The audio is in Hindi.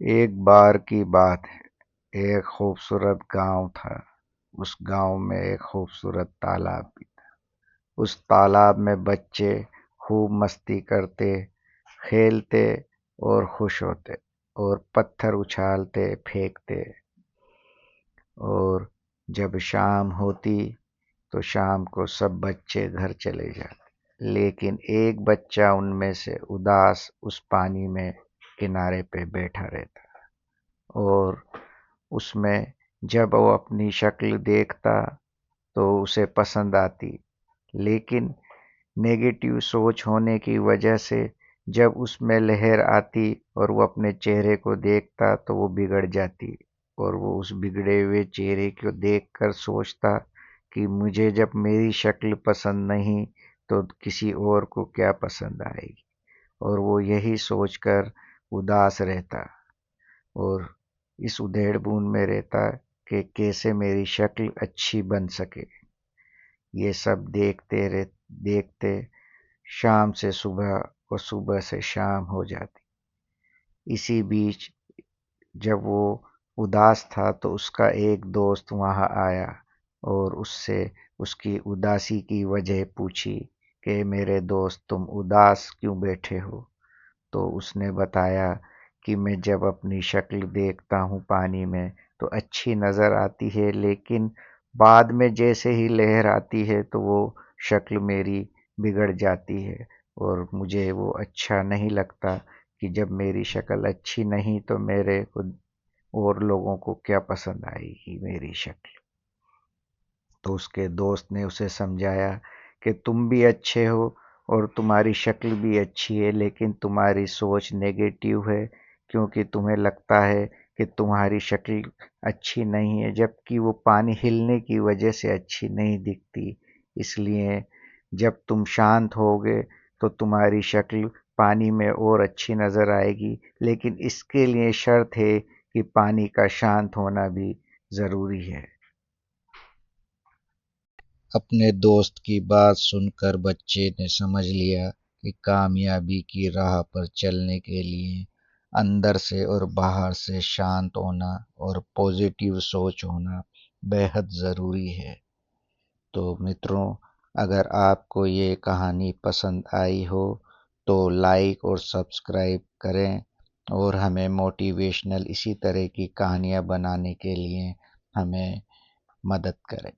एक बार की बात है। एक खूबसूरत गांव था। उस गांव में एक खूबसूरत तालाब भी था। उस तालाब में बच्चे खूब मस्ती करते, खेलते और खुश होते और पत्थर उछालते, फेंकते। और जब शाम होती तो शाम को सब बच्चे घर चले जाते, लेकिन एक बच्चा उनमें से उदास उस पानी में किनारे पे बैठा रहता। और उसमें जब वो अपनी शक्ल देखता तो उसे पसंद आती, लेकिन नेगेटिव सोच होने की वजह से जब उसमें लहर आती और वो अपने चेहरे को देखता तो वो बिगड़ जाती। और वो उस बिगड़े हुए चेहरे को देखकर सोचता कि मुझे जब मेरी शक्ल पसंद नहीं तो किसी और को क्या पसंद आएगी। और वो यही सोचकर उदास रहता और इस उधेड़-बुन में रहता कि कैसे मेरी शक्ल अच्छी बन सके। ये सब देखते शाम से सुबह और सुबह से शाम हो जाती। इसी बीच जब वो उदास था तो उसका एक दोस्त वहाँ आया और उससे उसकी उदासी की वजह पूछी कि मेरे दोस्त तुम उदास क्यों बैठे हो। तो उसने बताया कि मैं जब अपनी शक्ल देखता हूँ पानी में तो अच्छी नज़र आती है, लेकिन बाद में जैसे ही लहर आती है तो वो शक्ल मेरी बिगड़ जाती है। और मुझे वो अच्छा नहीं लगता कि जब मेरी शक्ल अच्छी नहीं तो मेरे को और लोगों को क्या पसंद आएगी मेरी शक्ल। तो उसके दोस्त ने उसे समझाया कि तुम भी अच्छे हो और तुम्हारी शक्ल भी अच्छी है, लेकिन तुम्हारी सोच नेगेटिव है, क्योंकि तुम्हें लगता है कि तुम्हारी शक्ल अच्छी नहीं है, जबकि वो पानी हिलने की वजह से अच्छी नहीं दिखती। इसलिए जब तुम शांत होगे तो तुम्हारी शक्ल पानी में और अच्छी नज़र आएगी, लेकिन इसके लिए शर्त है कि पानी का शांत होना भी ज़रूरी है। अपने दोस्त की बात सुनकर बच्चे ने समझ लिया कि कामयाबी की राह पर चलने के लिए अंदर से और बाहर से शांत होना और पॉजिटिव सोच होना बेहद ज़रूरी है। तो मित्रों, अगर आपको ये कहानी पसंद आई हो तो लाइक और सब्सक्राइब करें और हमें मोटिवेशनल इसी तरह की कहानियाँ बनाने के लिए हमें मदद करें।